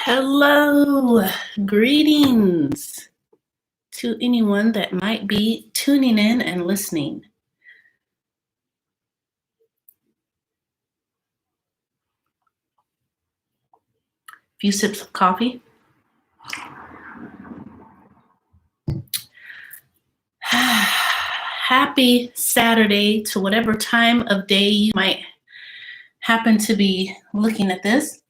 Hello, greetings to anyone that might be tuning in and listening. A few sips of coffee. Happy Saturday to whatever time of day you might happen to be looking at this.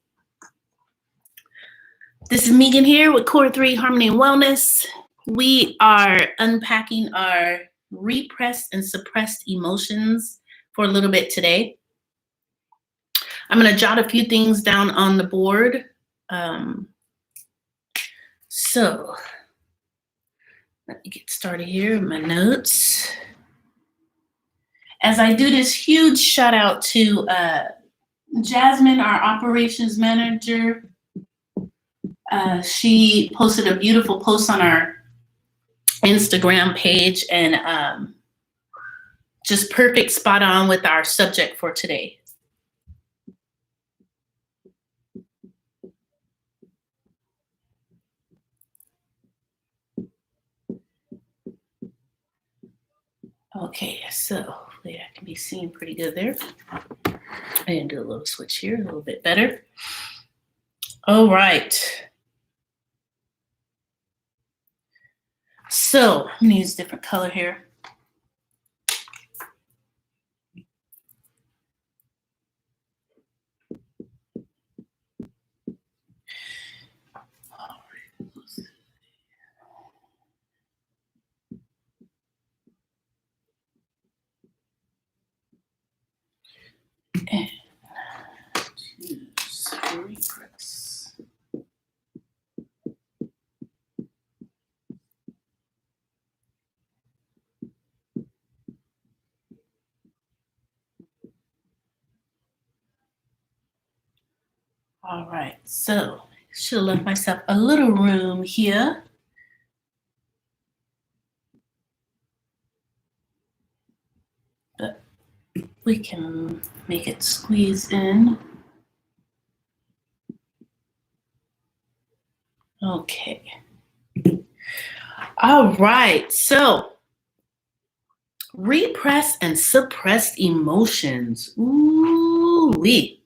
This is Megan here with Core3 Harmony and Wellness. We are unpacking our repressed and suppressed emotions for a little bit today. I'm going to jot a few things down on the board. So let me get started here with my notes. As I do this huge shout out to Jasmine, our operations manager. She posted a beautiful post on our Instagram page and just perfect, spot on with our subject for today. Okay, so hopefully I can be seen pretty good there. I'm gonna do a little switch here, a little bit better. All right. So I'm gonna use a different color here. And choose repress. All right, so should have left myself a little room here. But we can make it squeeze in. Okay. All right, so repressed and suppressed emotions. Ooh-wee.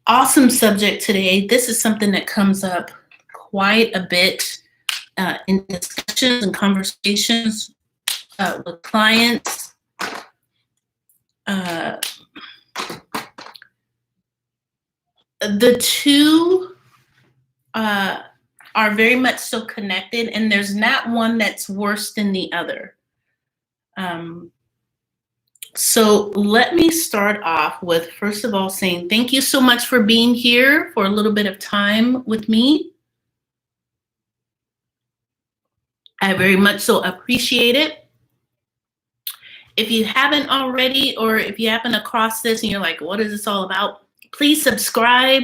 Awesome subject today. This is something that comes up quite a bit in discussions and conversations with clients. The two are very much so connected, and there's not one that's worse than the other. So let me start off with, first of all, saying thank you so much for being here for a little bit of time with me. I very much so appreciate it. If you haven't already, or if you happen across this and you're like, what is this all about? Please subscribe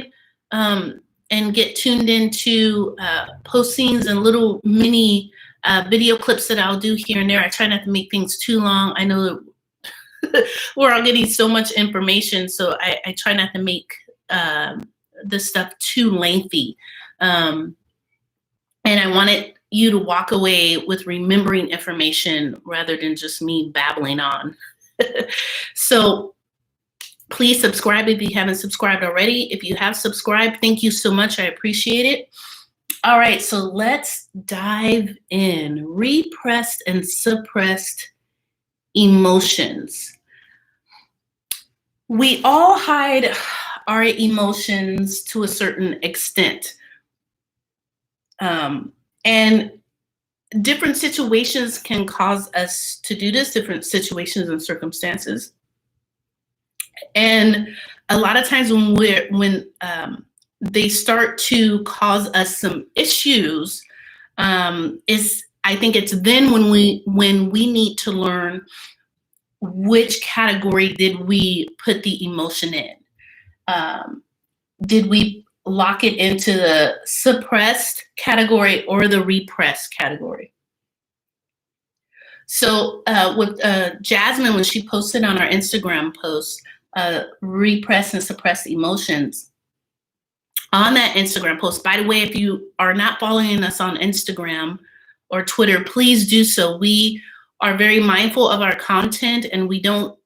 and get tuned into postings and little mini video clips that I'll do here and there. I try not to make things too long. I know that we're all getting so much information, so I try not to make this stuff too lengthy. And I wanted you to walk away with remembering information rather than just me babbling on. So please subscribe if you haven't subscribed already. If you have subscribed, thank you so much. I appreciate it. All right, so let's dive in. Repressed and suppressed emotions. We all hide our emotions to a certain extent. And different situations can cause us to do this, different situations and circumstances. And a lot of times when they start to cause us some issues, I think it's then when we need to learn which category did we put the emotion in. Did we lock it into the suppressed category or the repressed category? So with Jasmine, when she posted on our Instagram post, repressed and suppressed emotions, on that Instagram post. By the way, if you are not following us on Instagram or Twitter, please do so. We are very mindful of our content, and we don't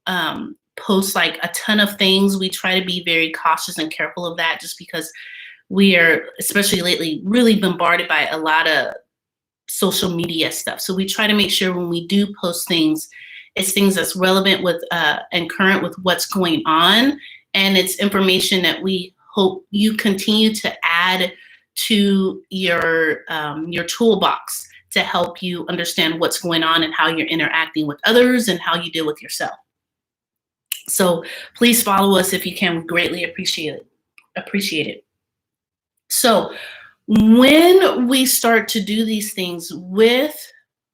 post like a ton of things. We try to be very cautious and careful of that, just because we are, especially lately, really bombarded by a lot of social media stuff. So we try to make sure when we do post things, it's things that's relevant with and current with what's going on, and it's information that we hope you continue to add to your toolbox to help you understand what's going on and how you're interacting with others and how you deal with yourself. So please follow us if you can. We greatly appreciate it. So when we start to do these things with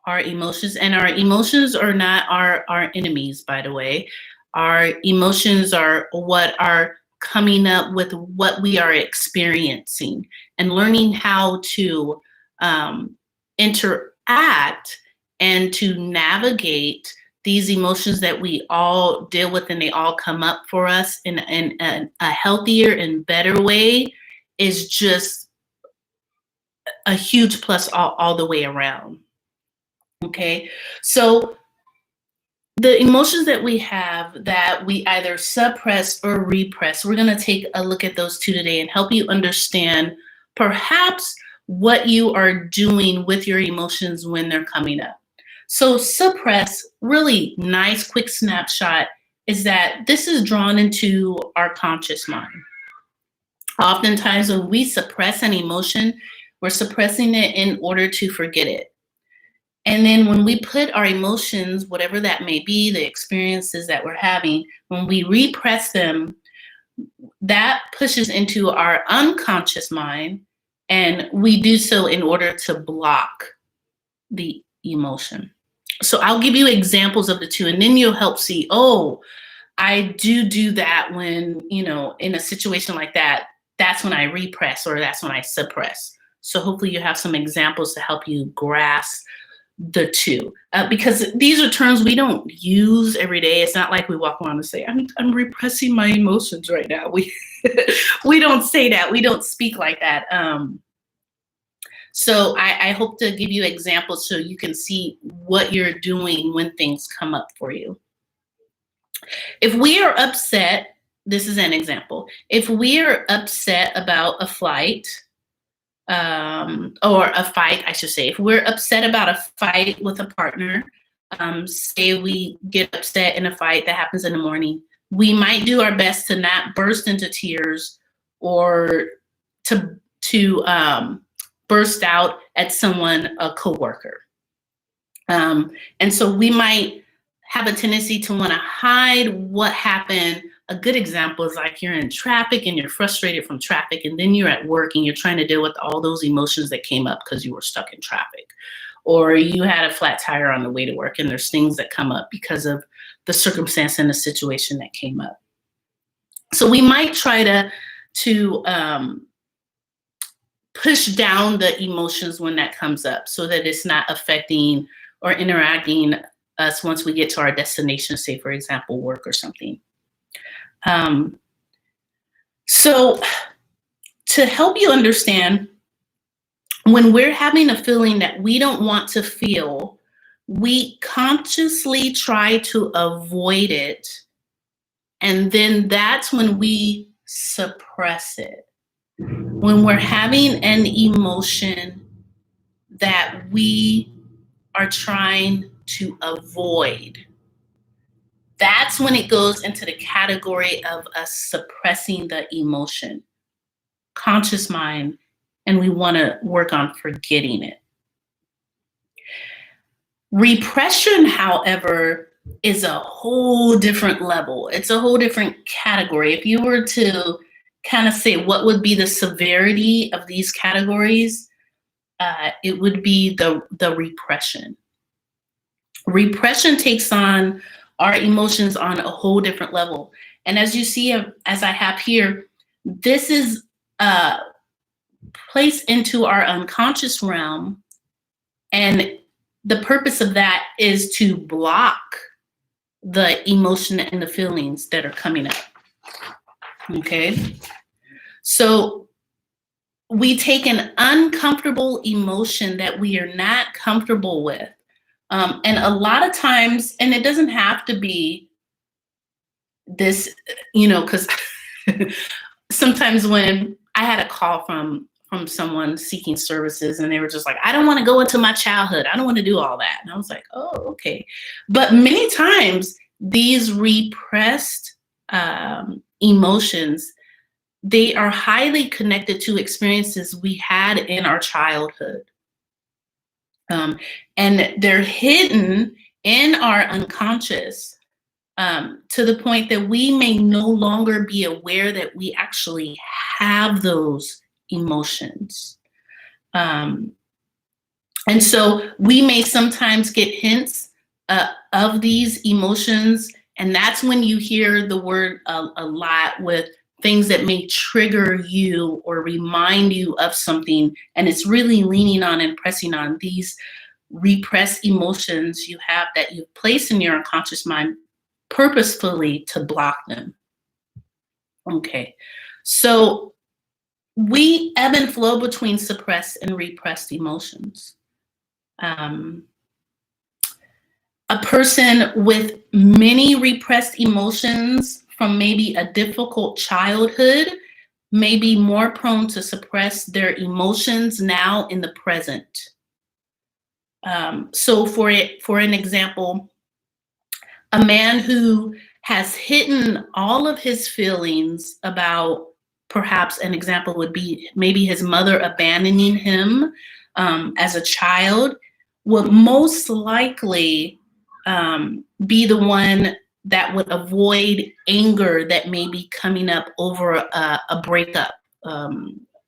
our emotions, and our emotions are not our enemies, by the way. Our emotions are what are coming up with what we are experiencing, and learning how to interact and to navigate these emotions that we all deal with, and they all come up for us in a healthier and better way, is just a huge plus all the way around. Okay, so the emotions that we have that we either suppress or repress, we're going to take a look at those two today and help you understand perhaps what you are doing with your emotions when they're coming up. So suppress, really nice quick snapshot, is that this is drawn into our conscious mind. Oftentimes when we suppress an emotion, we're suppressing it in order to forget it. And then when we put our emotions, whatever that may be, the experiences that we're having, when we repress them, that pushes into our unconscious mind, and we do so in order to block the emotion. So I'll give you examples of the two, and then you'll help see, oh, I do that when, in a situation like that, that's when I repress or that's when I suppress. So hopefully you have some examples to help you grasp the two, because these are terms we don't use every day. It's not like we walk around and say, I'm repressing my emotions right now. We don't say that. We don't speak like that. So I hope to give you examples so you can see what you're doing when things come up for you. If we are upset, this is an example. If we are upset about a flight, or a fight, I should say. If we're upset about a fight with a partner, say we get upset in a fight that happens in the morning, we might do our best to not burst into tears or to burst out at someone, a coworker. And so we might have a tendency to want to hide what happened. A good example is like you're in traffic and you're frustrated from traffic, and then you're at work and you're trying to deal with all those emotions that came up because you were stuck in traffic. Or you had a flat tire on the way to work, and there's things that come up because of the circumstance and the situation that came up. So we might try to push down the emotions when that comes up so that it's not affecting or interacting us once we get to our destination, say, for example, work or something. So to help you understand, when we're having a feeling that we don't want to feel, we consciously try to avoid it. And then that's when we suppress it. When we're having an emotion that we are trying to avoid, that's when it goes into the category of us suppressing the emotion, conscious mind, and we want to work on forgetting it. Repression, however, is a whole different level. It's a whole different category. If you were to kind of say what would be the severity of these categories, it would be the repression. Repression takes on our emotions on a whole different level. And as you see, as I have here, this is placed into our unconscious realm. And the purpose of that is to block the emotion and the feelings that are coming up. Okay? So we take an uncomfortable emotion that we are not comfortable with. And a lot of times, and it doesn't have to be this, because sometimes when I had a call from someone seeking services and they were just like, I don't want to go into my childhood. I don't want to do all that. And I was like, oh, okay. But many times these repressed emotions, they are highly connected to experiences we had in our childhood. And they're hidden in our unconscious to the point that we may no longer be aware that we actually have those emotions. And so we may sometimes get hints of these emotions, and that's when you hear the word a lot with things that may trigger you or remind you of something, and it's really leaning on and pressing on these repressed emotions you have that you've placed in your unconscious mind purposefully to block them. Okay, so we ebb and flow between suppressed and repressed emotions. A person with many repressed emotions from maybe a difficult childhood may be more prone to suppress their emotions now in the present. So for an example, a man who has hidden all of his feelings about, perhaps an example would be maybe his mother abandoning him as a child, would most likely be the one that would avoid anger that may be coming up over a breakup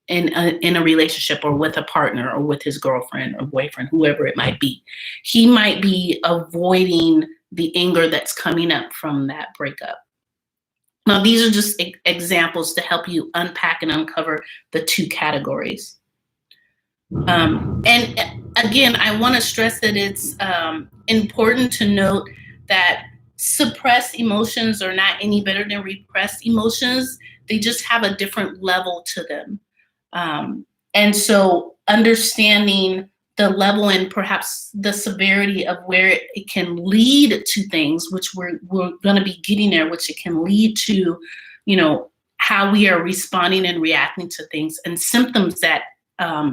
in a relationship or with a partner or with his girlfriend or boyfriend, whoever it might be. He might be avoiding the anger that's coming up from that breakup. Now, these are just examples to help you unpack and uncover the two categories. And again, I want to stress that it's important to note that suppressed emotions are not any better than repressed emotions. They just have a different level to them. And so understanding the level and perhaps the severity of where it can lead to things, which we're going to be getting there, which it can lead to, how we are responding and reacting to things and symptoms that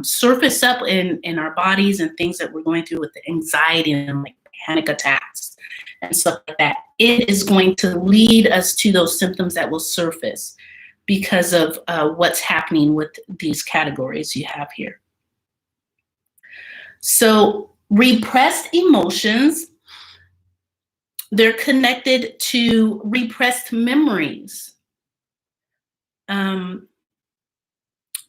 surface up in our bodies and things that we're going through with the anxiety and like panic attacks and stuff like that. It is going to lead us to those symptoms that will surface because of what's happening with these categories you have here. So repressed emotions, they're connected to repressed memories. A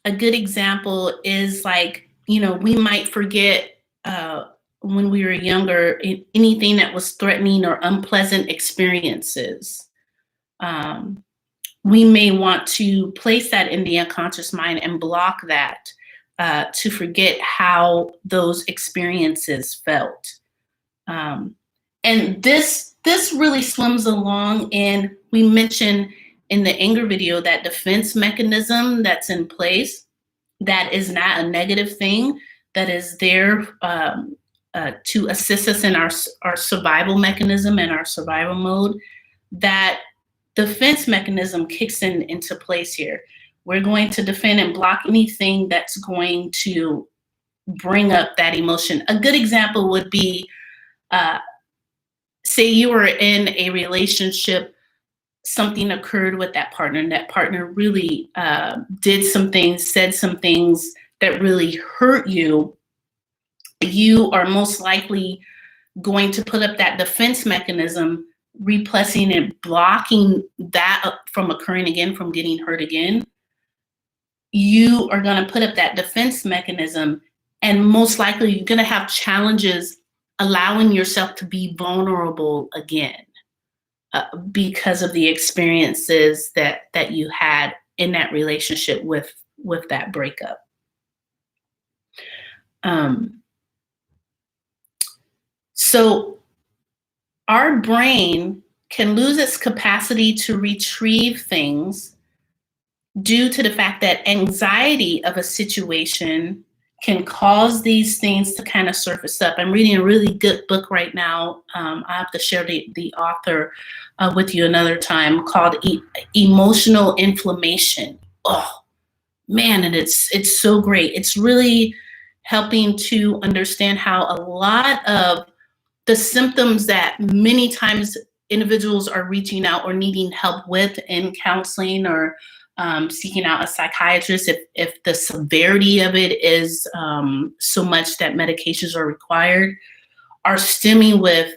good example is like, we might forget when we were younger, anything that was threatening or unpleasant experiences. We may want to place that in the unconscious mind and block that to forget how those experiences felt. And this really swims along in, we mentioned in the anger video, that defense mechanism that's in place, that is not a negative thing, that is there to assist us in our survival mechanism and our survival mode. That defense mechanism kicks into place here. We're going to defend and block anything that's going to bring up that emotion. A good example would be, say you were in a relationship, something occurred with that partner, and that partner really did some things, said some things that really hurt you. You are most likely going to put up that defense mechanism, repressing and blocking that from occurring again, from getting hurt again. You are going to put up that defense mechanism, and most likely you're going to have challenges allowing yourself to be vulnerable again because of the experiences that you had in that relationship with that breakup. So our brain can lose its capacity to retrieve things due to the fact that anxiety of a situation can cause these things to kind of surface up. I'm reading a really good book right now. I have to share the author with you another time, called Emotional Inflammation. Oh man, and it's so great. It's really helping to understand how a lot of the symptoms that many times individuals are reaching out or needing help with in counseling, or seeking out a psychiatrist if the severity of it is so much that medications are required, are stemming with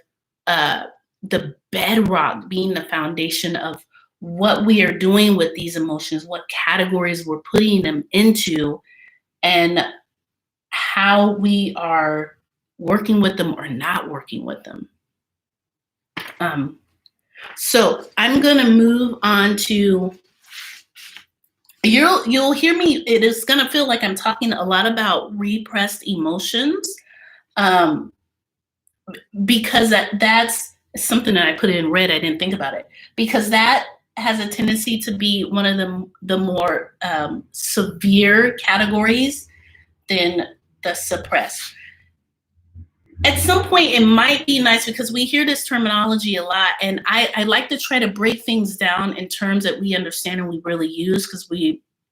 the bedrock being the foundation of what we are doing with these emotions, what categories we're putting them into, and how we are working with them or not working with them. So I'm going to move on to, you'll hear me, it is going to feel like I'm talking a lot about repressed emotions, because that's something that I put in red. I didn't think about it, because that has a tendency to be one of the more severe categories than the suppressed. At some point, it might be nice, because we hear this terminology a lot, and I like to try to break things down in terms that we understand and we really use, because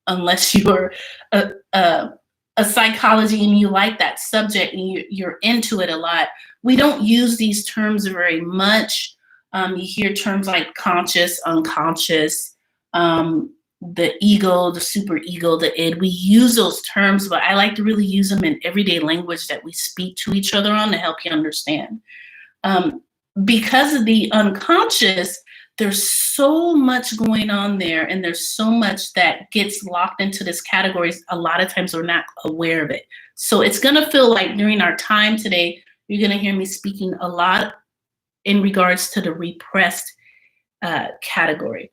unless you're a psychology and you like that subject and you're into it a lot, we don't use these terms very much. You hear terms like conscious, unconscious, the ego, the super ego, the id. We use those terms, but I like to really use them in everyday language that we speak to each other on, to help you understand. Because of the unconscious, there's so much going on there, and there's so much that gets locked into this category. A lot of times we're not aware of it. So it's going to feel like during our time today, you're going to hear me speaking a lot in regards to the repressed category.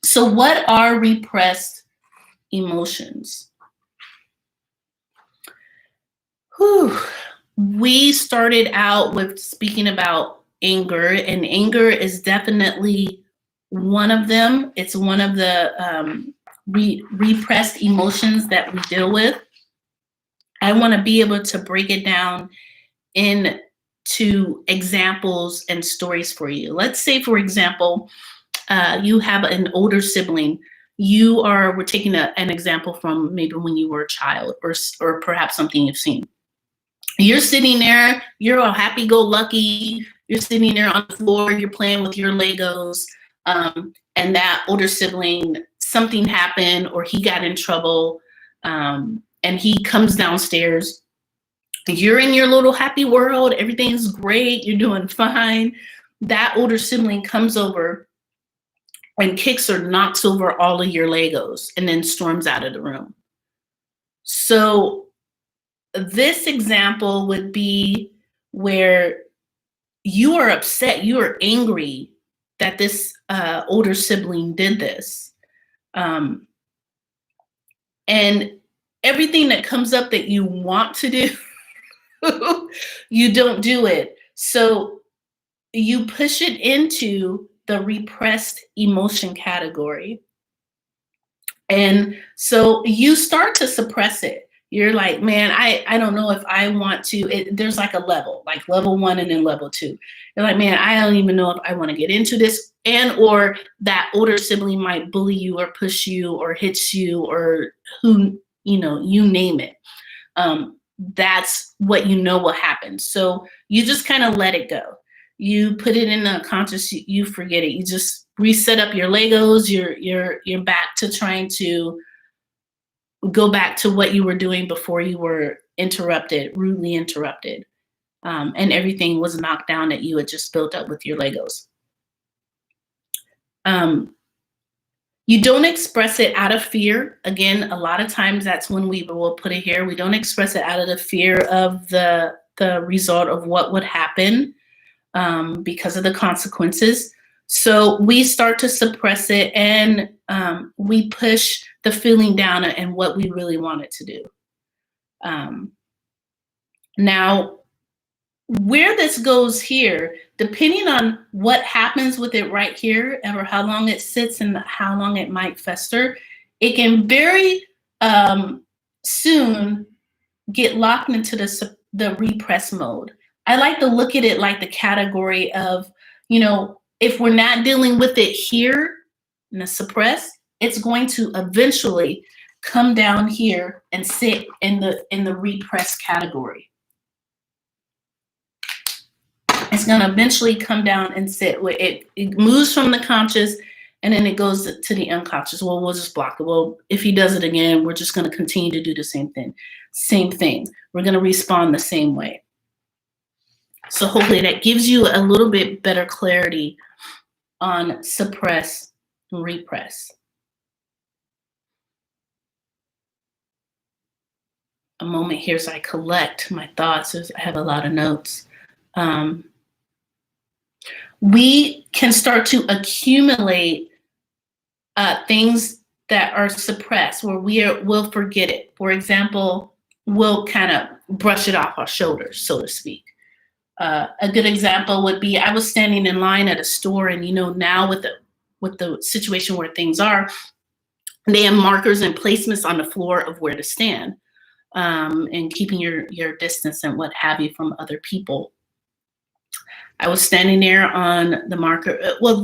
So what are repressed emotions? Whew. We started out with speaking about anger, and anger is definitely one of them. It's one of the repressed emotions that we deal with. I want to be able to break it down into examples and stories for you. Let's say, for example, you have an older sibling. We're taking an example from maybe when you were a child, or perhaps something you've seen. You're sitting there, you're all happy-go-lucky, you're sitting there on the floor, you're playing with your Legos, and that older sibling, something happened, or he got in trouble, and he comes downstairs. You're in your little happy world, everything's great, you're doing fine. That older sibling comes over and kicks or knocks over all of your Legos, and then storms out of the room. So this example would be where you are upset, you are angry that this older sibling did this. And everything that comes up that you want to do, you don't do it. So you push it into the repressed emotion category. And so you start to suppress it. You're like, man, I don't know if I want to. There's like a level, like level 1 and then level 2. You're like, man, I don't even know if I want to get into this. And or that older sibling might bully you or push you or hits you, or you name it. That's what you know will happen. So you just kind of let it go. You put it in the conscious, you forget it. You just reset up your Legos. You're back to trying to go back to what you were doing before you were rudely interrupted, and everything was knocked down that you had just built up with your Legos. You don't express it out of fear. Again, a lot of times that's when we will put it here. We don't express it out of the fear of the result of what would happen, because of the consequences. So we start to suppress it, and we push the feeling down and what we really want it to do. Now, where this goes here, depending on what happens with it right here, or how long it sits and how long it might fester, it can very soon get locked into the repress mode. I like to look at it like the category of, if we're not dealing with it here in the suppress, it's going to eventually come down here and sit in the repress category. It's going to eventually come down and sit. It moves from the conscious and then it goes to the unconscious. Well, we'll just block it. Well, if he does it again, we're just going to continue to do the same thing. Same thing. We're going to respond the same way. So hopefully that gives you a little bit better clarity on suppress and repress. A moment here as I collect my thoughts. I have a lot of notes. We can start to accumulate things that are suppressed, where we'll forget it. For example, we'll kind of brush it off our shoulders, so to speak. A good example would be, I was standing in line at a store, and now with the situation where things are, they have markers and placements on the floor of where to stand, and keeping your distance and what have you from other people. I was standing there on the marker. Well,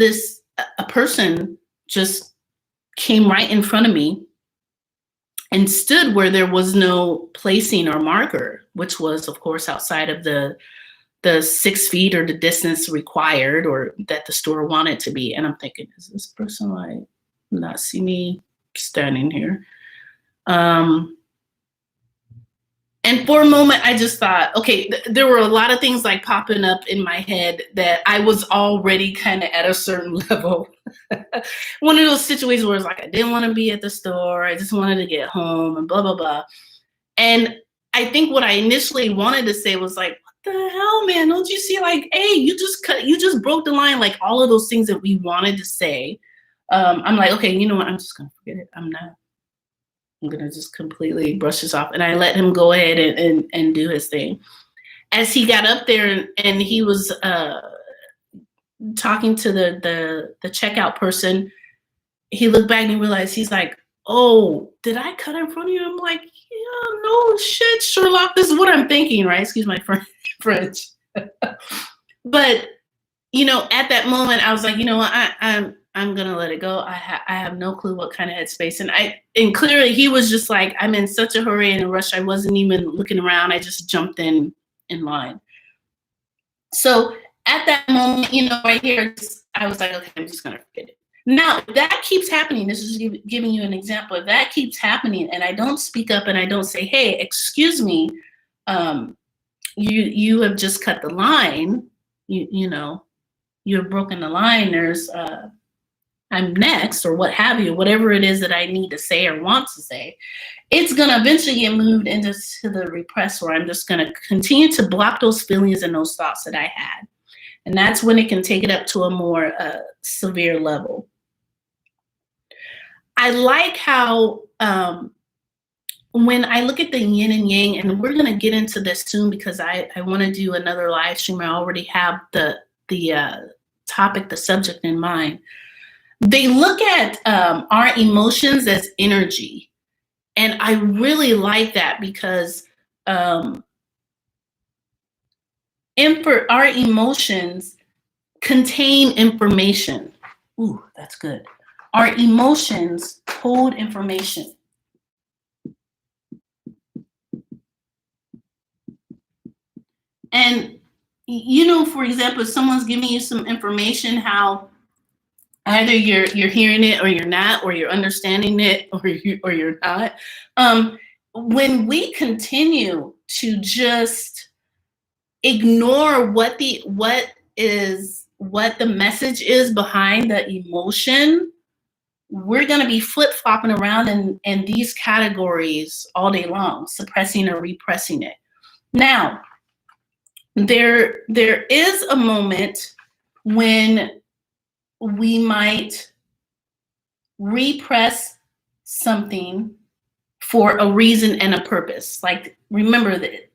a person just came right in front of me and stood where there was no placing or marker, which was, of course, outside of the 6 feet or the distance required or that the store wanted to be. And I'm thinking, is this person like not see me standing here? And for a moment, I just thought, okay, there were a lot of things like popping up in my head that I was already kind of at a certain level. One of those situations where it's like, I didn't want to be at the store. I just wanted to get home and blah, blah, blah. And I think what I initially wanted to say was like, what the hell, man? Don't you see, like, hey, you just broke the line, like all of those things that we wanted to say. I'm like, okay, you know what? I'm just going to forget it. I'm going to just completely brush this off. And I let him go ahead and do his thing. As he got up there and he was talking to the checkout person, he looked back and he realized, he's like, oh, did I cut in front of you? I'm like, yeah, no shit, Sherlock. This is what I'm thinking, right? Excuse my French. But, at that moment, I was like, you know what? I'm gonna let it go. I have no clue what kind of headspace, and clearly he was just like, I'm in such a hurry and a rush. I wasn't even looking around. I just jumped in line. So at that moment, right here, I was like, okay, I'm just gonna forget it. Now if that keeps happening, this is giving you an example. If that keeps happening, and I don't speak up and I don't say, hey, excuse me, you have just cut the line. You have broken the line. There's I'm next, or what have you, whatever it is that I need to say or want to say, it's going to eventually get moved into the repress, where I'm just going to continue to block those feelings and those thoughts that I had. And that's when it can take it up to a more severe level. I like how when I look at the yin and yang, and we're going to get into this soon because I want to do another live stream. I already have the topic, the subject in mind. They look at our emotions as energy. And I really like that because our emotions contain information. Ooh, that's good. Our emotions hold information. And, for example, if someone's giving you some information, how either you're hearing it or you're not, or you're understanding it or you're not. When we continue to just ignore what the message is behind the emotion, we're going to be flip-flopping around in these categories all day long, suppressing or repressing it. Now, there is a moment when we might repress something for a reason and a purpose. Like, remember that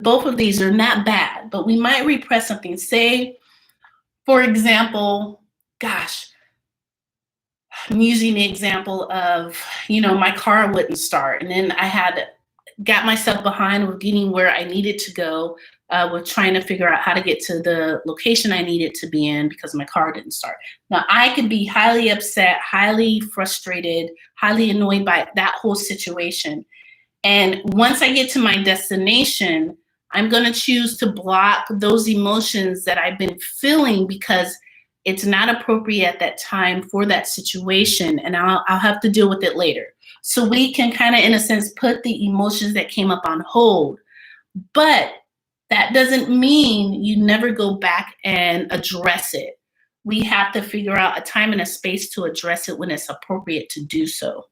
both of these are not bad, but we might repress something. Say, for example, gosh, I'm using the example of, my car wouldn't start. And then I got myself behind with getting where I needed to go, with trying to figure out how to get to the location I needed to be in because my car didn't start. Now, I could be highly upset, highly frustrated, highly annoyed by that whole situation. And once I get to my destination, I'm going to choose to block those emotions that I've been feeling because it's not appropriate at that time for that situation, and I'll have to deal with it later. So we can kind of, in a sense, put the emotions that came up on hold. But that doesn't mean you never go back and address it. We have to figure out a time and a space to address it when it's appropriate to do so.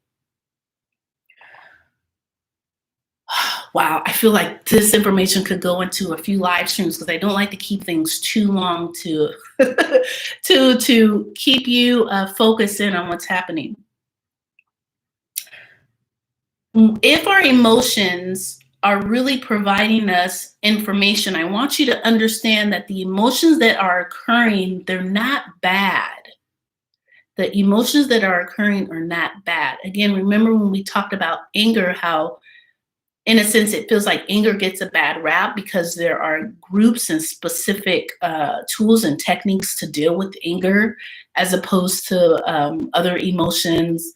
Wow, I feel like this information could go into a few live streams because I don't like to keep things too long to to keep you focused in on what's happening. If our emotions are really providing us information, I want you to understand that the emotions that are occurring, they're not bad. The emotions that are occurring are not bad. Again, remember when we talked about anger, how in a sense, it feels like anger gets a bad rap because there are groups and specific tools and techniques to deal with anger, as opposed to other emotions,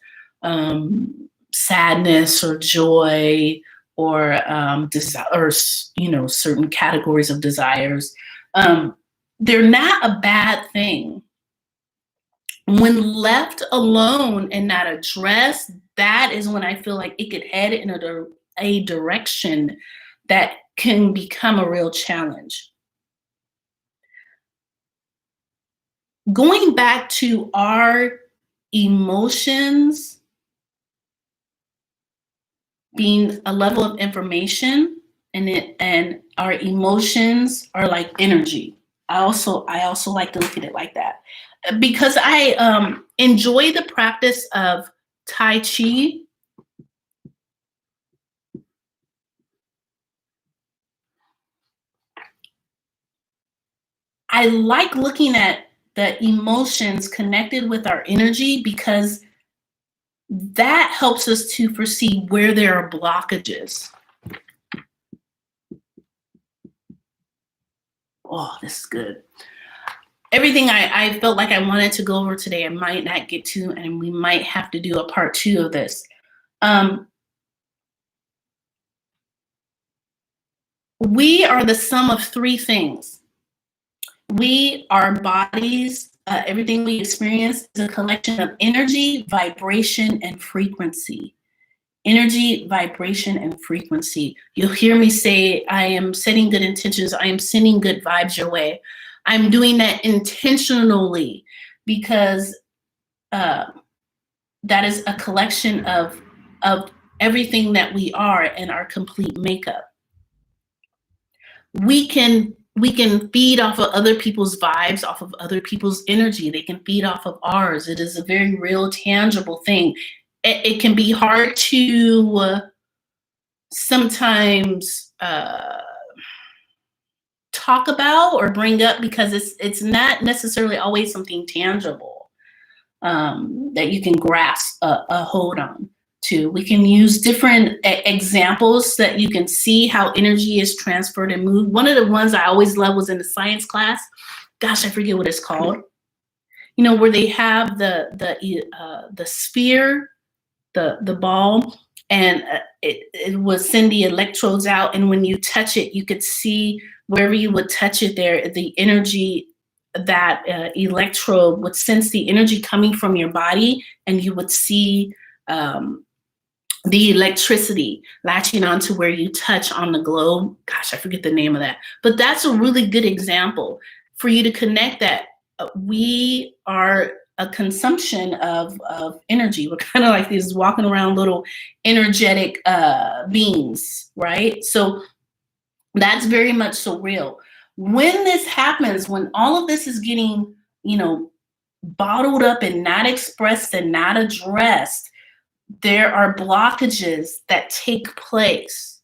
sadness or joy, or or certain categories of desires. They're not a bad thing. When left alone and not addressed, that is when I feel like it could head in a direction that can become a real challenge. Going back to our emotions being a level of information, and our emotions are like energy. I also like to look at it like that, because I enjoy the practice of Tai Chi. I like looking at the emotions connected with our energy because that helps us to foresee where there are blockages. Oh, this is good. Everything I felt like I wanted to go over today, I might not get to, and we might have to do a part 2 of this. We are the sum of 3 things. We, our bodies, everything we experience is a collection of energy, vibration, and frequency. Energy, vibration, and frequency. You'll hear me say, I am setting good intentions. I am sending good vibes your way. I'm doing that intentionally because that is a collection of everything that we are and our complete makeup. We can feed off of other people's vibes, off of other people's energy. They can feed off of ours. It is a very real, tangible thing. It can be hard to sometimes talk about or bring up because it's not necessarily always something tangible that you can grasp a hold on to. We can use different examples that you can see how energy is transferred and moved. One of the ones I always loved was in the science class. Gosh, I forget what it's called. Where they have the sphere, the ball, and it would send the electrodes out, and when you touch it, you could see wherever you would touch it there, the energy, that electrode would sense the energy coming from your body, and you would see the electricity latching onto where you touch on the globe. Gosh, I forget the name of that. But that's a really good example for you to connect that we are a consumption of energy. We're kind of like these walking around little energetic beings, right? So that's very much so real. When this happens, when all of this is getting, bottled up and not expressed and not addressed, there are blockages that take place.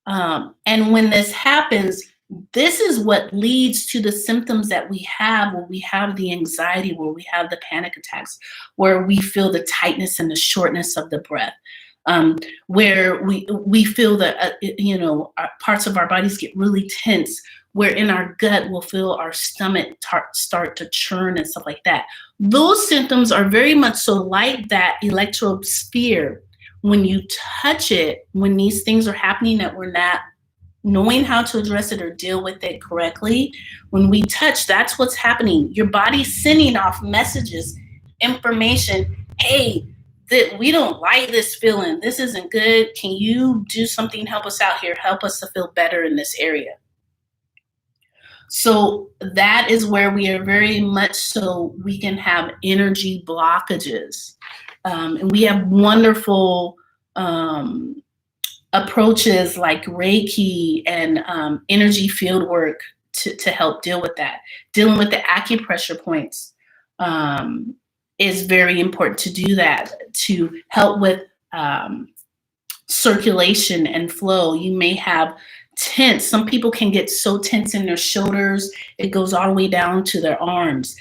And when this happens, This is what leads to the symptoms that we have, where we have the anxiety, where we have the panic attacks, where we feel the tightness and the shortness of the breath, where we feel that our parts of our bodies get really tense, where in our gut we'll feel our stomach start to churn and stuff like that. Those symptoms are very much so like that electrosphere. When you touch it, when these things are happening that we're not knowing how to address it or deal with it correctly, when we touch, that's what's happening. Your body's sending off messages, information. Hey, that we don't like this feeling. This isn't good. Can you do something? Help us out here. Help us to feel better in this area. So that is where we are very much so we can have energy blockages. And we have wonderful approaches like Reiki and energy field work to help deal with that. Dealing with the acupressure points is very important to do that, to help with circulation and flow. You may have tense. Some people can get so tense in their shoulders, it goes all the way down to their arms.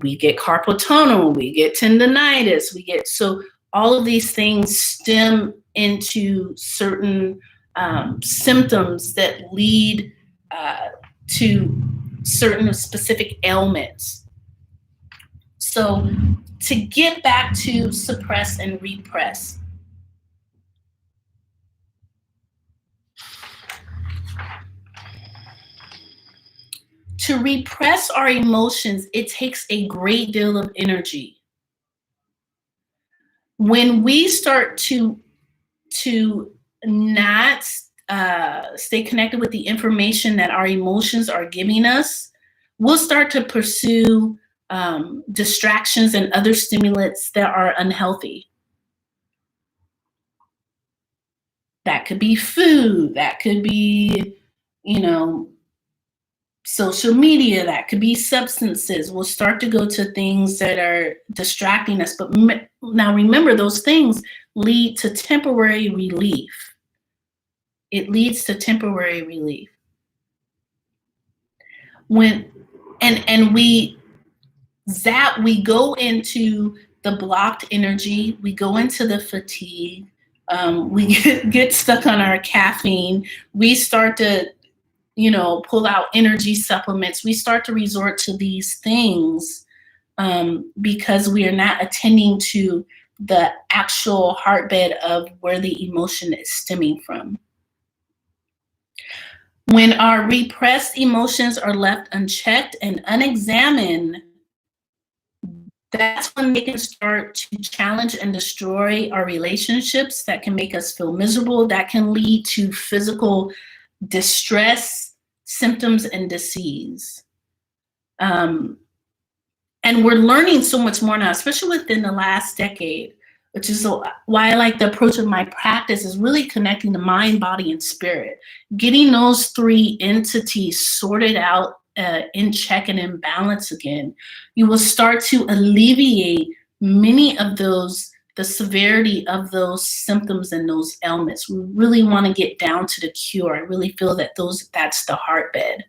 We get carpal tunnel, we get tendonitis, so all of these things stem into certain symptoms that lead to certain specific ailments. So to get back to suppress and repress, to repress our emotions, it takes a great deal of energy. When we start to not stay connected with the information that our emotions are giving us, we'll start to pursue distractions and other stimulants that are unhealthy. That could be food, that could be, social media, that could be substances. We'll start to go to things that are distracting us. But now remember, those things lead to temporary relief. It leads to temporary relief. We go into the blocked energy, we go into the fatigue, we get stuck on our caffeine, we start to pull out energy supplements. We start to resort to these things because we are not attending to the actual heartbed of where the emotion is stemming from. When our repressed emotions are left unchecked and unexamined, that's when they can start to challenge and destroy our relationships. That can make us feel miserable. That can lead to physical distress, symptoms, and disease. And we're learning so much more now, especially within the last decade, which is why I like the approach of my practice, is really connecting the mind, body, and spirit. Getting those three entities sorted out, in check and in balance again, you will start to alleviate many of the severity of those symptoms and those ailments. We really want to get down to the cure. I really feel that that's the heartbed.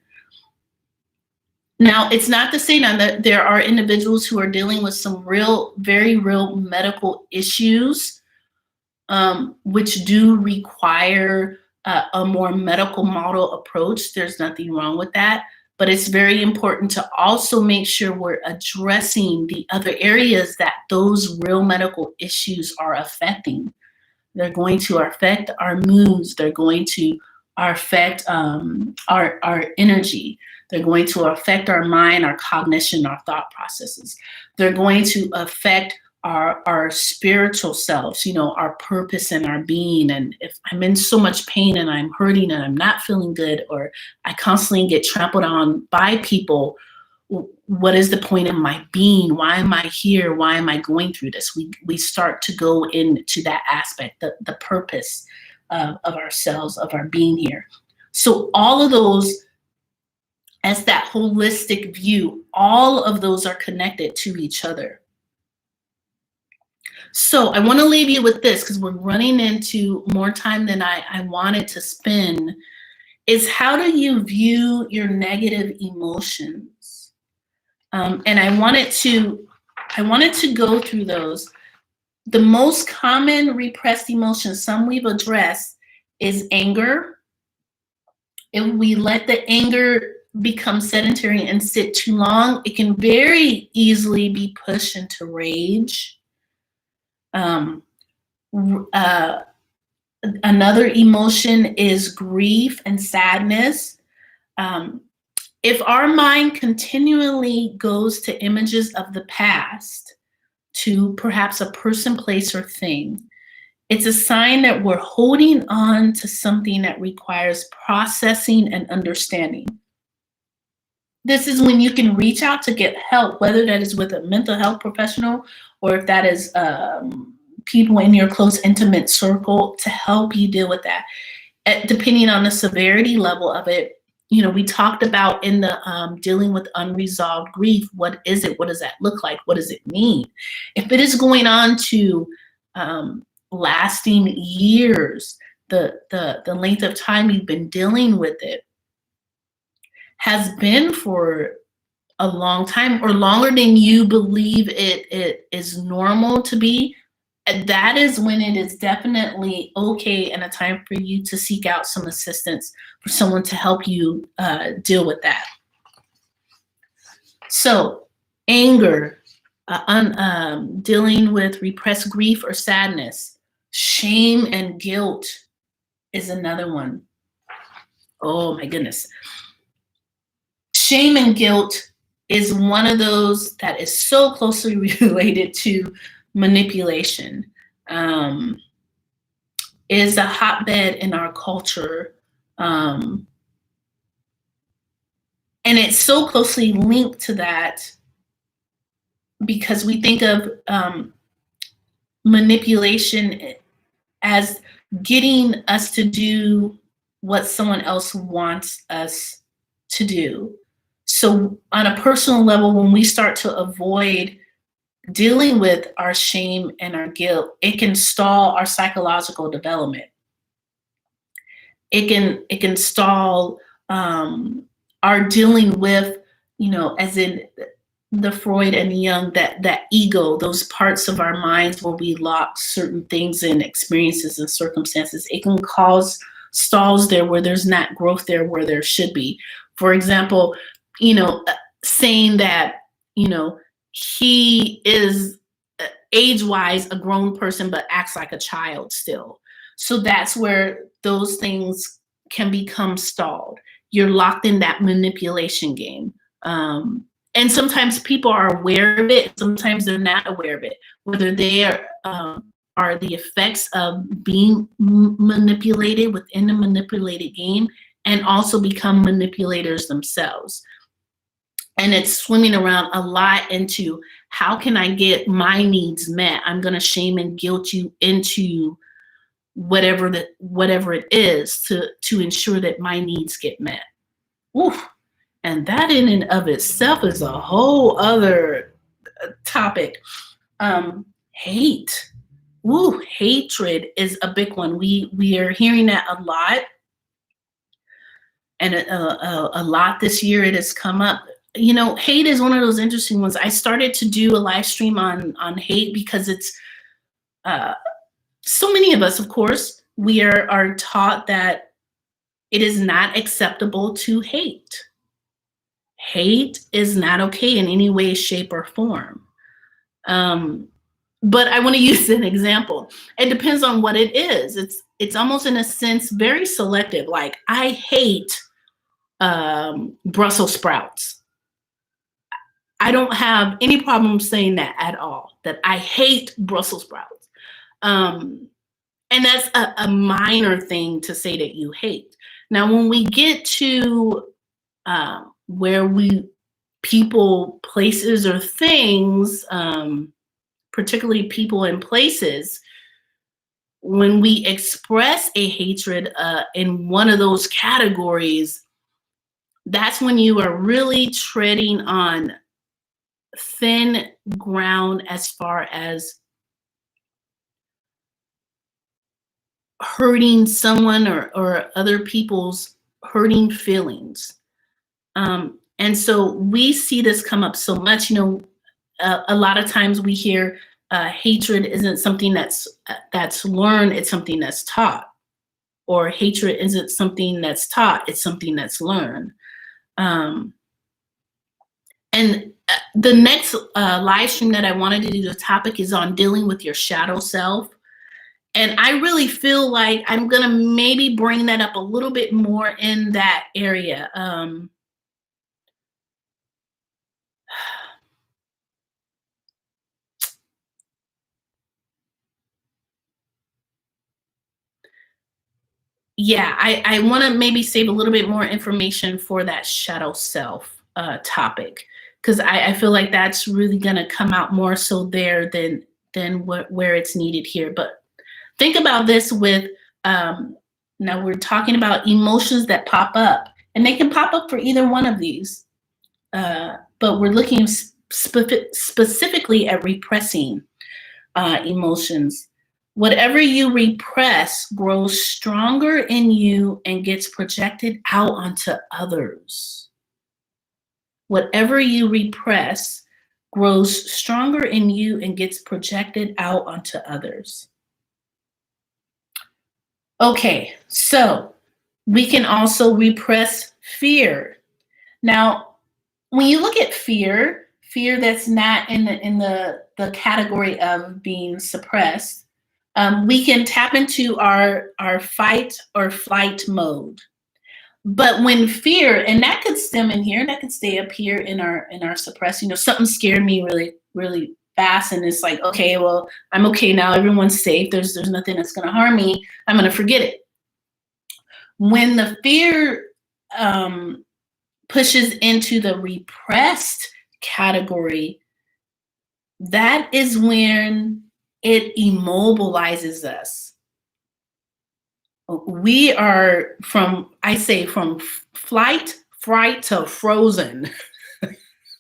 Now, it's not to say now that there are individuals who are dealing with some very real medical issues, which do require a more medical model approach. There's nothing wrong with that. But it's very important to also make sure we're addressing the other areas that those real medical issues are affecting. They're going to affect our moods. They're going to affect our energy. They're going to affect our mind, our cognition, our thought processes. They're going to affect our spiritual selves, our purpose and our being. And if I'm in so much pain and I'm hurting and I'm not feeling good, or I constantly get trampled on by people, what is the point of my being? Why am I here? Why am I going through this? We start to go into that aspect, the purpose of ourselves, of our being here. So all of those, as that holistic view, all of those are connected to each other. So I want to leave you with this, because we're running into more time than I wanted to spend, is how do you view your negative emotions? And I wanted to go through those. The most common repressed emotions, some we've addressed, is anger. If we let the anger become sedentary and sit too long, it can very easily be pushed into rage. Um, Another emotion is grief and sadness. If our mind continually goes to images of the past, to perhaps a person, place, or thing, it's a sign that we're holding on to something that requires processing and understanding. This is when you can reach out to get help, whether that is with a mental health professional or if that is people in your close, intimate circle to help you deal with that. Depending on the severity level of it, we talked about in the dealing with unresolved grief. What is it? What does that look like? What does it mean? If it is going on to lasting years, the length of time you've been dealing with it has been for a long time or longer than you believe it is normal to be, that is when it is definitely okay and a time for you to seek out some assistance for someone to help you deal with that. So anger, dealing with repressed grief or sadness, shame and guilt is another one. Oh my goodness. Shame and guilt is one of those that is so closely related to manipulation. Is a hotbed in our culture. And it's so closely linked to that because we think of manipulation as getting us to do what someone else wants us to do. So on a personal level, when we start to avoid dealing with our shame and our guilt, it can stall our psychological development. It can stall our dealing with, as in the Freud and Jung, that ego, those parts of our minds where we lock certain things and experiences and circumstances. It can cause stalls there where there's not growth there where there should be. For example, saying that, he is age-wise a grown person but acts like a child still. So that's where those things can become stalled. You're locked in that manipulation game. And sometimes people are aware of it, sometimes they're not aware of it, whether they are the effects of being manipulated within the manipulated game and also become manipulators themselves. And it's swimming around a lot into how can I get my needs met? I'm going to shame and guilt you into whatever it is to ensure that my needs get met. Oof. And that in and of itself is a whole other topic. Hate. Ooh, hatred is a big one. We are hearing that a lot. And a lot this year it has come up. Hate is one of those interesting ones. I started to do a live stream on hate because it's so many of us, of course, we are taught that it is not acceptable to hate. Hate is not okay in any way, shape, or form. But I want to use an example. It depends on what it is. It's almost in a sense very selective. Like I hate Brussels sprouts. I don't have any problem saying that at all, that I hate Brussels sprouts. And that's a minor thing to say that you hate. Now, when we get to where people, places, or things, particularly people and places, when we express a hatred in one of those categories, that's when you are really treading on thin ground as far as hurting someone or other people's hurting feelings. And so we see this come up so much. A lot of times we hear hatred isn't something that's learned, it's something that's taught. Or hatred isn't something that's taught, it's something that's learned. And the next live stream that I wanted to do, the topic is on dealing with your shadow self. And I really feel like I'm gonna maybe bring that up a little bit more in that area. Yeah, I want to maybe save a little bit more information for that shadow self topic, because I feel like that's really going to come out more so there than where it's needed here. But think about this with now we're talking about emotions that pop up, and they can pop up for either one of these. But we're looking specifically at repressing emotions. Whatever you repress grows stronger in you and gets projected out onto others. Whatever you repress grows stronger in you and gets projected out onto others. Okay, so we can also repress fear. Now, when you look at fear that's not in the category of being suppressed, we can tap into our fight or flight mode. But when fear, and that could stem in here, that could stay up here in our suppress. Something scared me really, really fast, and it's like, okay, well, I'm okay now. Everyone's safe. There's nothing that's going to harm me. I'm going to forget it. When the fear pushes into the repressed category, that is when it immobilizes us. We are from flight, fright to frozen.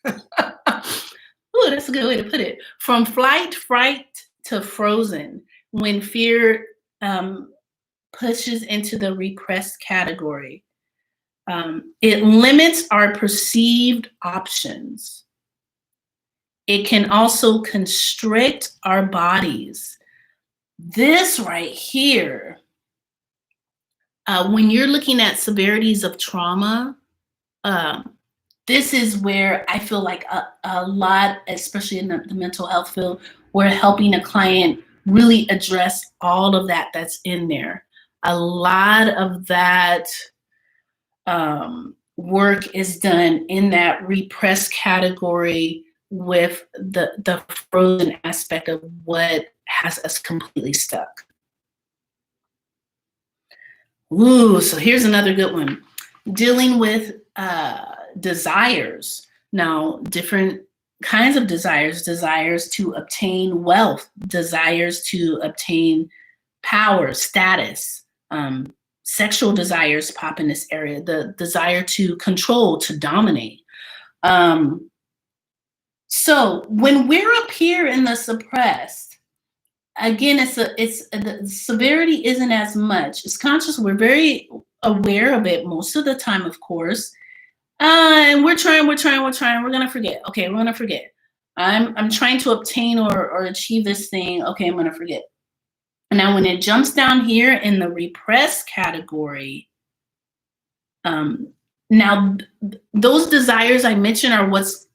Oh, that's a good way to put it. From flight, fright to frozen, when fear pushes into the repressed category. It limits our perceived options. It can also constrict our bodies. This right here, when you're looking at severities of trauma, this is where I feel like a lot, especially in the mental health field, we're helping a client really address all of that's in there. A lot of that work is done in that repressed category with the frozen aspect of what has us completely stuck. Ooh, so here's another good one. Dealing with desires. Now, different kinds of desires to obtain wealth, desires to obtain power, status, sexual desires pop in this area, the desire to control, to dominate. So when we're up here in the suppressed, again, the severity isn't as much. It's conscious. We're very aware of it most of the time, of course. And we're trying. We're gonna forget. Okay, we're gonna forget. I'm trying to obtain or achieve this thing. Okay, I'm gonna forget. Now, when it jumps down here in the repressed category, now those desires I mentioned are what's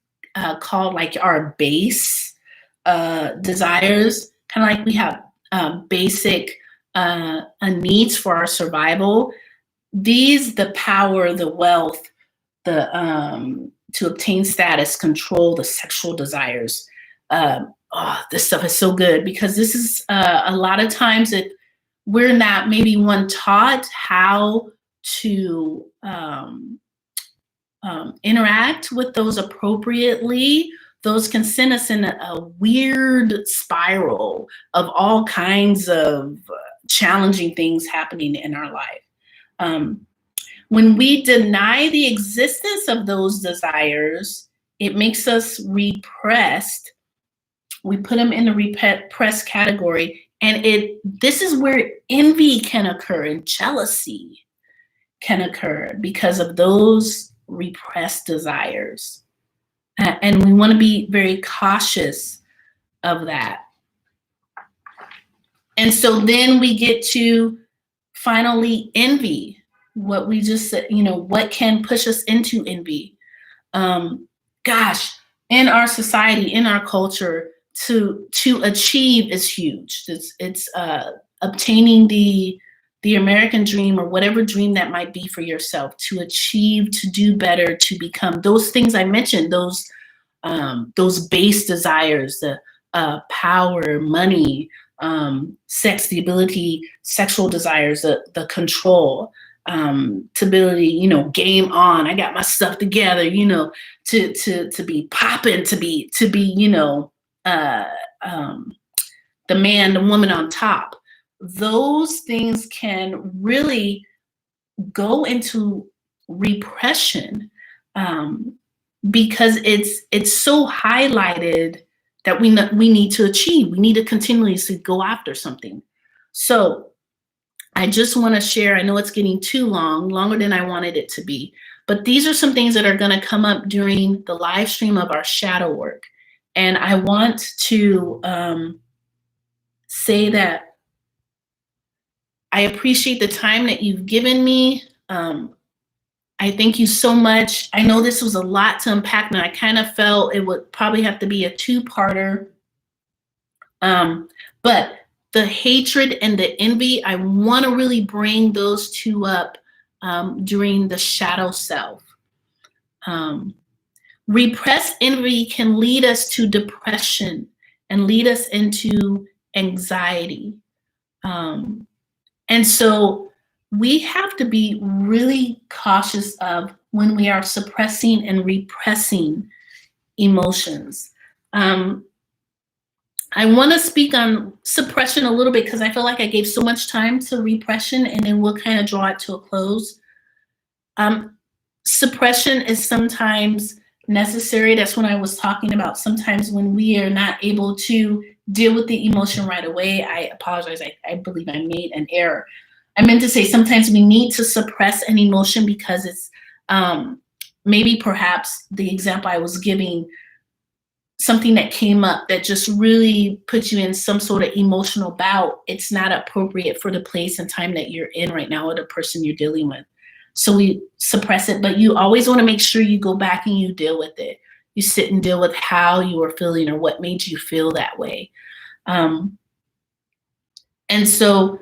called like our base desires. Kind of like we have basic needs for our survival. These, the power, the wealth, the to obtain status, control, the sexual desires. This stuff is so good, because this is a lot of times we're not maybe taught how to interact with those appropriately. Those can send us in a weird spiral of all kinds of challenging things happening in our life. When we deny the existence of those desires, it makes us repressed. We put them in the repressed category, and this is where envy can occur, and jealousy. can occur because of those repressed desires. And we want to be very cautious of that. And so then we get to finally envy, what we just said, what can push us into envy. Gosh, in our society, in our culture, to achieve is huge. It's obtaining the American dream, or whatever dream that might be for yourself, to achieve, to do better, to become those things I mentioned, those base desires, the power, money, sex, the ability, sexual desires, the control, to ability, game on. I got my stuff together, to be popping, to be, the man, the woman on top. Those things can really go into repression, because it's so highlighted that we need to achieve. We need to continuously go after something. So I just want to share, I know it's getting too long, longer than I wanted it to be, but these are some things that are going to come up during the live stream of our shadow work. And I want to say that I appreciate the time that you've given me. I thank you so much. I know this was a lot to unpack, and I kind of felt it would probably have to be a two-parter. But the hatred and the envy, I want to really bring those two up during the shadow self. Repressed envy can lead us to depression and lead us into anxiety. And so we have to be really cautious of when we are suppressing and repressing emotions. I want to speak on suppression a little bit because I feel like I gave so much time to repression, and then we'll kind of draw it to a close. Suppression is sometimes necessary. That's when I was talking about sometimes when we are not able to deal with the emotion right away. I apologize. I believe I made an error. I meant to say sometimes we need to suppress an emotion because it's maybe perhaps the example I was giving, something that came up that just really puts you in some sort of emotional bout. It's not appropriate for the place and time that you're in right now or the person you're dealing with. So we suppress it, but you always want to make sure you go back and you deal with it. You sit and deal with how you were feeling or what made you feel that way. And so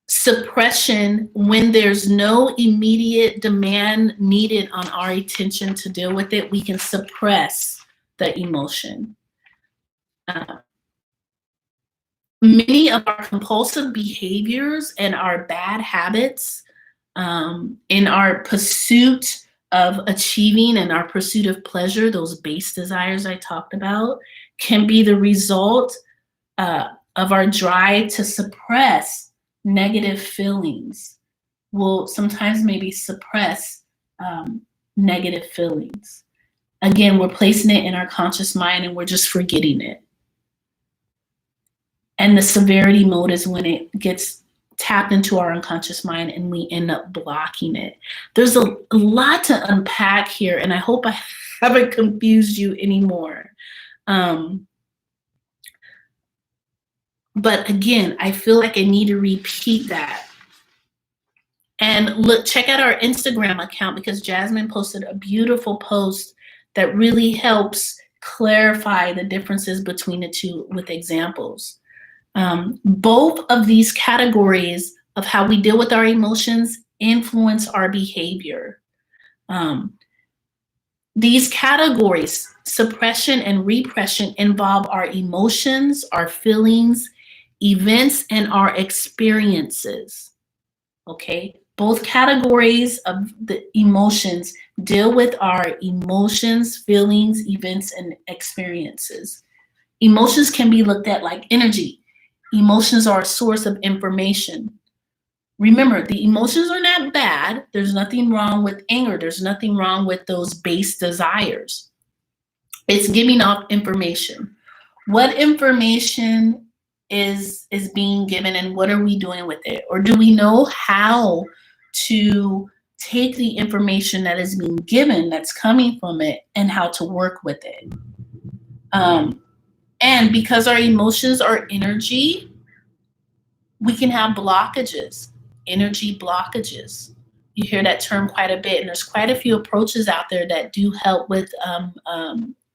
suppression, when there's no immediate demand needed on our attention to deal with it, we can suppress the emotion. Many of our compulsive behaviors and our bad habits in our pursuit of achieving and our pursuit of pleasure, those base desires I talked about, can be the result of our drive to suppress negative feelings. We'll sometimes maybe suppress negative feelings. Again, we're placing it in our conscious mind and we're just forgetting it. And the severity mode is when it gets tapped into our unconscious mind and we end up blocking it. There's a lot to unpack here, and I hope I haven't confused you anymore. But again, I feel like I need to repeat that. And look, check out our Instagram account because Jasmine posted a beautiful post that really helps clarify the differences between the two with examples. Both of these categories of how we deal with our emotions influence our behavior. These categories, suppression and repression, involve our emotions, our feelings, events, and our experiences. Okay? Both categories of the emotions deal with our emotions, feelings, events, and experiences. Emotions can be looked at like energy. Emotions are a source of information. Remember, the emotions are not bad. There's nothing wrong with anger. There's nothing wrong with those base desires. It's giving off information. What information is being given and what are we doing with it? Or do we know how to take the information that is being given, that's coming from it, and how to work with it. And because our emotions are energy, we can have blockages, energy blockages. You hear that term quite a bit, and there's quite a few approaches out there that do help with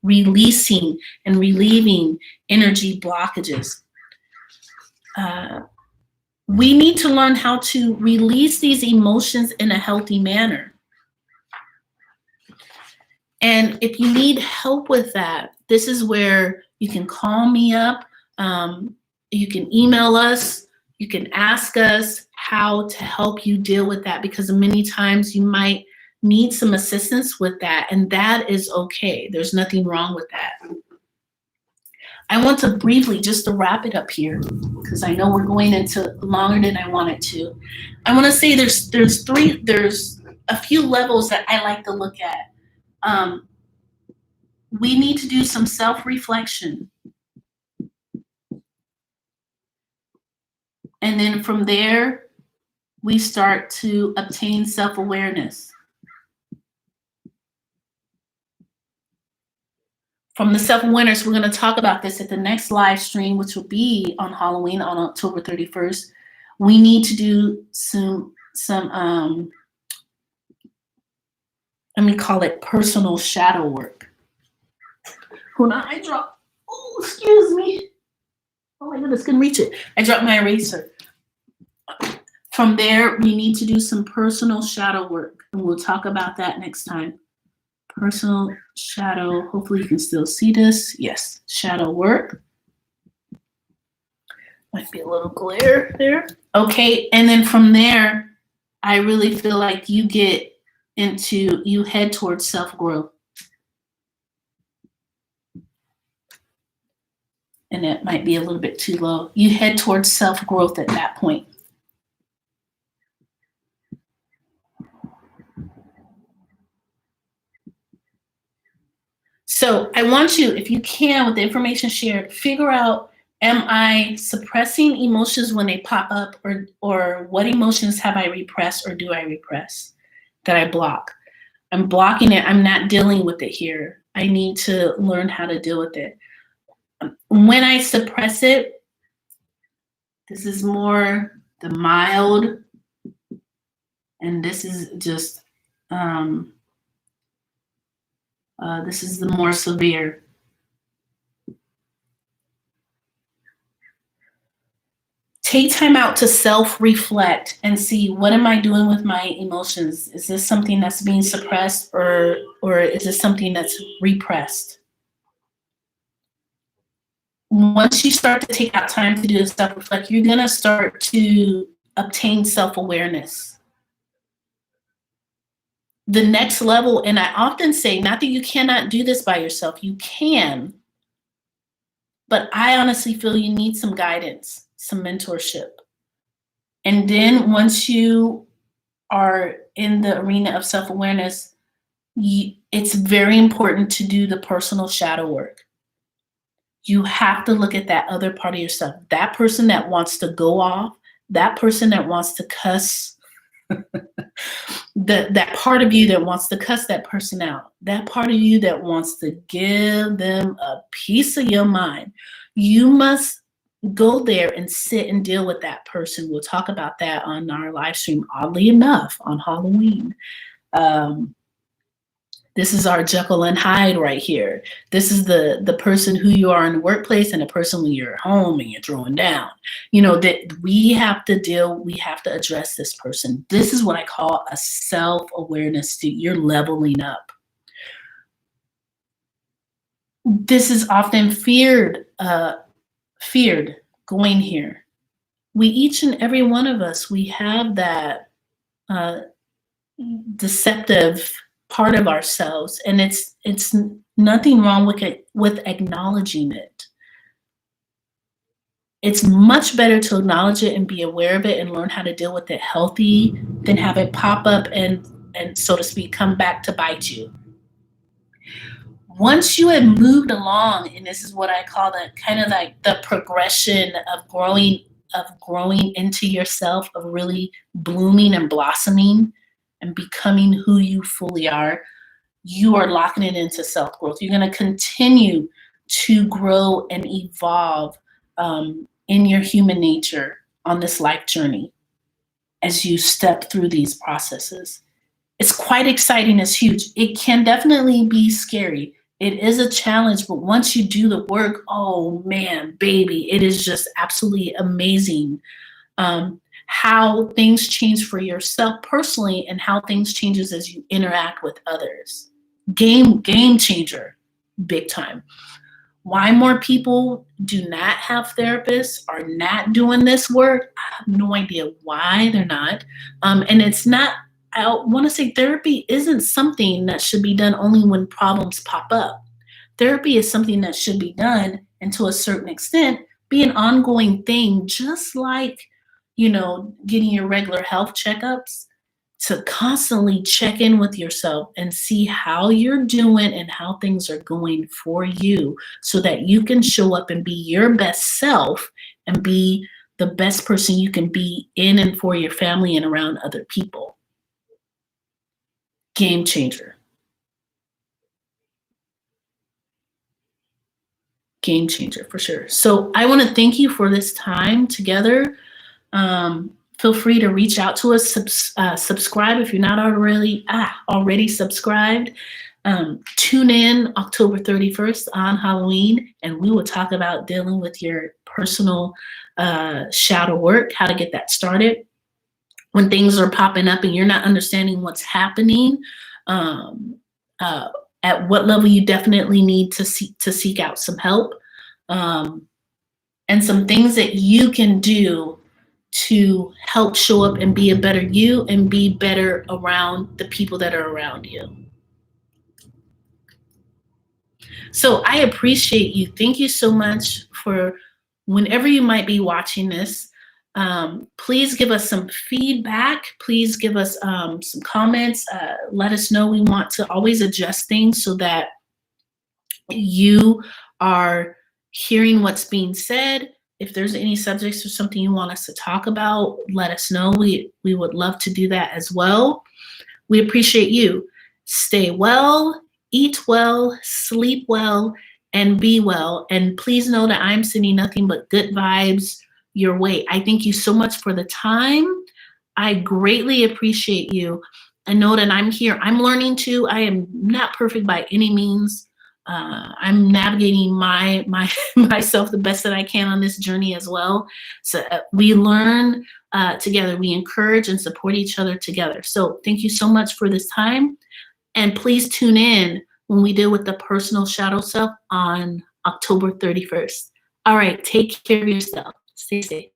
releasing and relieving energy blockages. We need to learn how to release these emotions in a healthy manner. And if you need help with that, this is where you can call me up. You can email us. You can ask us how to help you deal with that, because many times you might need some assistance with that, and that is okay. There's nothing wrong with that. I want to briefly, just to wrap it up here, because I know we're going into longer than I wanted to. I want to say there's a few levels that I like to look at. We need to do some self-reflection. And then from there, we start to obtain self-awareness. From the self-awareness, we're going to talk about this at the next live stream, which will be on Halloween, on October 31st. We need to do some let me call it personal shadow work. Hold on, I dropped, oh, excuse me. Oh my goodness, couldn't reach it. I dropped my eraser. From there, we need to do some personal shadow work, and we'll talk about that next time. Personal shadow, hopefully you can still see this. Yes, shadow work. Might be a little glare there. Okay, and then from there, I really feel like you head towards self-growth. And it might be a little bit too low. You head towards self-growth at that point. So I want you, if you can, with the information shared, figure out, am I suppressing emotions when they pop up, or what emotions have I repressed, or do I repress that I block? I'm blocking it. I'm not dealing with it here. I need to learn how to deal with it. When I suppress it, this is more the mild, and this is just, this is the more severe. Take time out to self-reflect and see, what am I doing with my emotions? Is this something that's being suppressed, or is this something that's repressed? Once you start to take out time to do the self-reflect, you're going to start to obtain self-awareness. The next level, and I often say, not that you cannot do this by yourself, you can, but I honestly feel you need some guidance, some mentorship. And then once you are in the arena of self-awareness, it's very important to do the personal shadow work. You have to look at that other part of yourself, that person that wants to go off, that person that wants to cuss, that part of you that wants to cuss that person out, that part of you that wants to give them a piece of your mind. You must go there and sit and deal with that person. We'll talk about that on our live stream, oddly enough, on Halloween. This is our Jekyll and Hyde right here. This is the person who you are in the workplace, and the person when you're at home and you're throwing down. You know, that we have to address this person. This is what I call a self-awareness. You're leveling up. This is often feared going here. We, each and every one of us, we have that deceptive part of ourselves, and it's nothing wrong with it, with acknowledging it. It's much better to acknowledge it and be aware of it and learn how to deal with it healthy than have it pop up and so to speak come back to bite you. Once you have moved along, and this is what I call the kind of like the progression of growing of growing into yourself, of really blooming and blossoming and becoming who you fully are, you are locking it into self-growth. You're going to continue to grow and evolve in your human nature on this life journey as you step through these processes. It's quite exciting. It's huge. It can definitely be scary. It is a challenge, but once you do the work, oh man, baby, it is just absolutely amazing how things change for yourself personally and how things changes as you interact with others. Game changer, big time. Why more people do not have therapists, are not doing this work, I have no idea why they're not. And it's not, I want to say therapy isn't something that should be done only when problems pop up. Therapy is something that should be done, and to a certain extent, be an ongoing thing, just like, getting your regular health checkups, to constantly check in with yourself and see how you're doing and how things are going for you so that you can show up and be your best self and be the best person you can be in and for your family and around other people. Game changer. Game changer for sure. So I want to thank you for this time together. Feel free to reach out to us. Subscribe if you're not already subscribed. Tune in October 31st on Halloween, and we will talk about dealing with your personal shadow work, how to get that started. When things are popping up and you're not understanding what's happening, at what level you definitely need to seek out some help, and some things that you can do to help show up and be a better you and be better around the people that are around you. So I appreciate you. Thank you so much for whenever you might be watching this. Please give us some feedback. Please give us some comments. Let us know. We want to always adjust things so that you are hearing what's being said. If there's any subjects or something you want us to talk about, let us know. We would love to do that as well. We appreciate you. Stay well, eat well, sleep well, and be well. And please know that I'm sending nothing but good vibes your way. I thank you so much for the time. I greatly appreciate you. And know that I'm here. I'm learning too. I am not perfect by any means. I'm navigating myself the best that I can on this journey as well. So we learn together. We encourage and support each other together. So thank you so much for this time. And please tune in when we deal with the personal shadow self on October 31st. All right, take care of yourself. Stay safe.